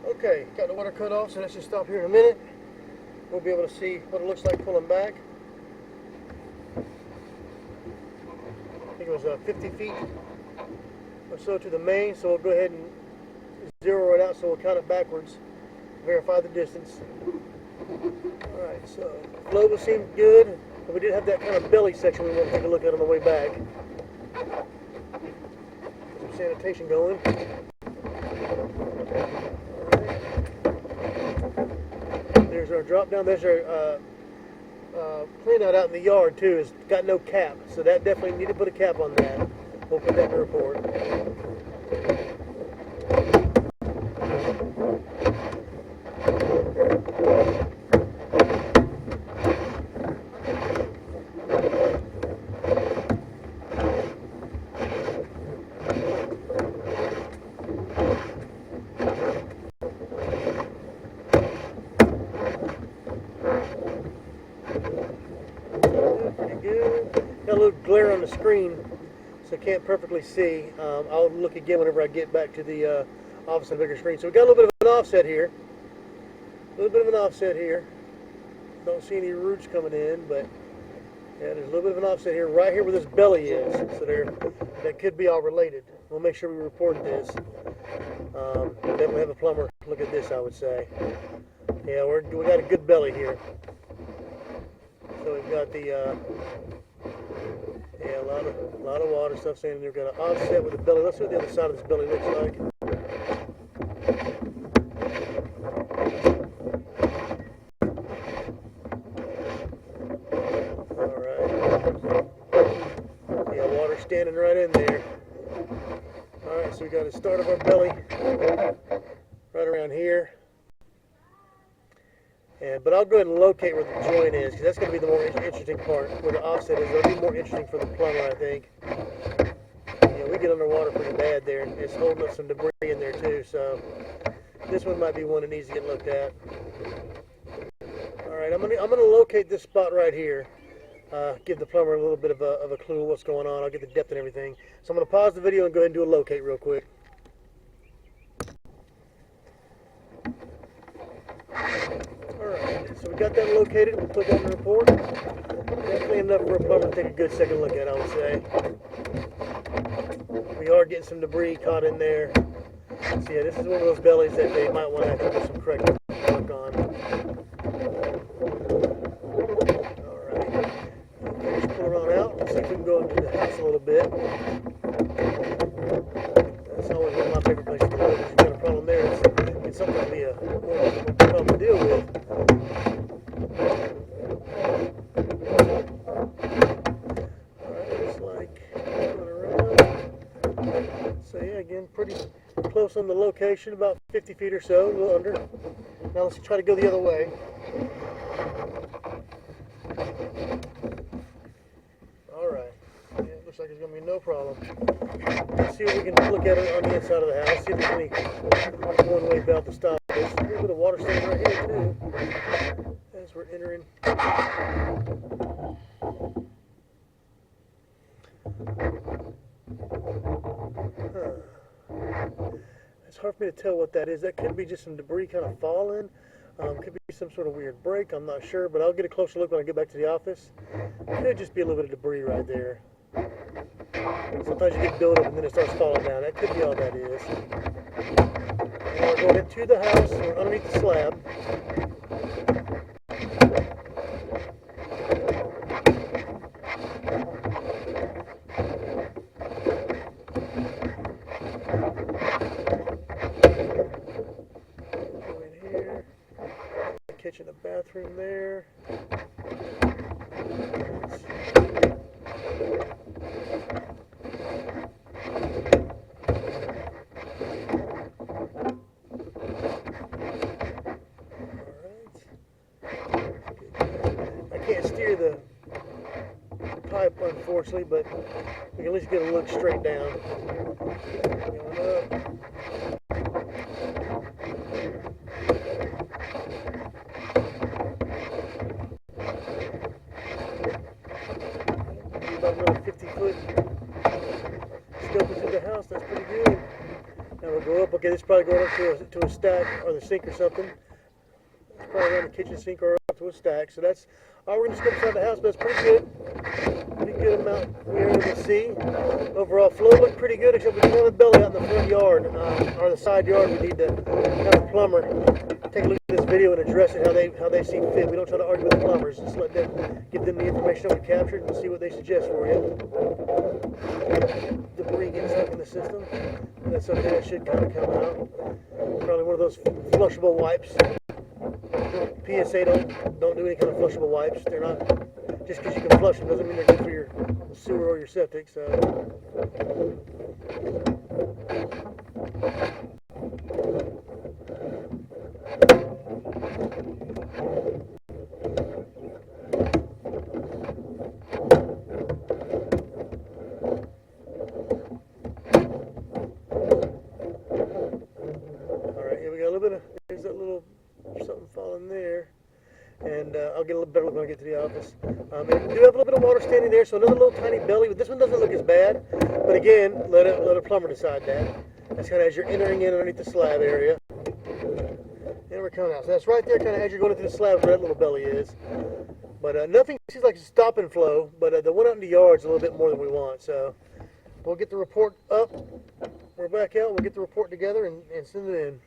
Okay, got the water cut off, so let's just stop here in a minute. We'll be able to see what it looks like pulling back. I think it was 50 feet or so to the main, so we'll go ahead and zero it out, so we'll count it backwards, verify the distance. Alright, so flow will seem good, but we did have that kind of belly section we want to take a look at on the way back. Some sanitation going. There's our drop down. There's our clean out in the yard too. It's got no cap, so that definitely need to put a cap on that. We'll put that in the report. Pretty good. Got a little glare on the screen, so I can't perfectly see. I'll look again whenever I get back to the office on the bigger screen. So we got a little bit of an offset here. Don't see any roots coming in, but yeah, there's a little bit of an offset here, right here where this belly is. So that could be all related. We'll make sure we report this. Definitely have a plumber look at this, I would say. Yeah, we got a good belly here. So we've got the yeah, a lot of water stuff saying they're going to offset with the belly. Let's see what the other side of this belly looks like. All right. Yeah, water standing right in there. All right, so we got the start of our belly right around here. But I'll go ahead and locate where the joint is, because that's going to be the more interesting part. Where the offset is, it'll be more interesting for the plumber, I think. Yeah, we get underwater pretty bad there, and it's holding up some debris in there too. So this one might be one that needs to get looked at. All right, I'm gonna locate this spot right here. Give the plumber a little bit of a clue what's going on. I'll get the depth and everything. So I'm gonna pause the video and go ahead and do a locate real quick. Alright, so we got that located. We'll put that in the report. Definitely enough for a plumber to take a good second look at, I would say. We are getting some debris caught in there. So yeah, this is one of those bellies that they might want to have to do some corrective work on. Alright, let's pull around out. Let's see if we can go into the house a little bit. That's always one of my favorite places to go. If you've got a problem there, it's something to be a more problem to deal with. Alright, looks like going around. So yeah, again, pretty close on the location, about 50 feet or so, a little under. Now let's try to go the other way. Alright, yeah, it looks like there's going to be no problem. Let's see if we can look at it on the inside of the house, see if there's any one-way valve to stop this. A little bit of water standing right here too, as we're entering. It's hard for me to tell what that is. That could be just some debris kind of falling. Could be some sort of weird break. I'm not sure, but I'll get a closer look when I get back to the office. Could just be a little bit of debris right there. Sometimes you get buildup and then it starts falling down. That could be all that is. And we're going into the house. We're underneath the slab. Go in here. The kitchen and bathroom there. Can't steer the pipe, unfortunately, but we can at least get a look straight down. Going up. About another 50-foot scope into the house. That's pretty good. Now we'll go up. Okay, this is probably going up to a stack or the sink or something. It's probably around the kitchen sink or up to a stack. So that's all we're going to scope inside the house, but it's pretty good. Pretty good amount we're able to see. Overall flow looked pretty good, except we do have a belly out in the front yard, or the side yard. We need to have a plumber take a look at this video and address it how they see fit. We don't try to argue with the plumbers, just let them give them the information that we captured and see what they suggest for you. Debris getting stuck in the system. That's something that should kind of come out. Probably one of those flushable wipes. PSA don't do any kind of flushable wipes. They're not, just because you can flush them doesn't mean they're good for your sewer or your septic. So. There's that little something falling there, and I'll get a little better look when I get to the office. And we do have a little bit of water standing there, so another little tiny belly, but this one doesn't look as bad. But again, let a plumber decide that. That's kind of as you're entering in underneath the slab area. And we're coming out. So that's right there, kind of as you're going into the slab where that little belly is. But nothing seems like it's stopping flow, but the one out in the yard's a little bit more than we want. So we'll get the report up. We're back out. We'll get the report together and send it in.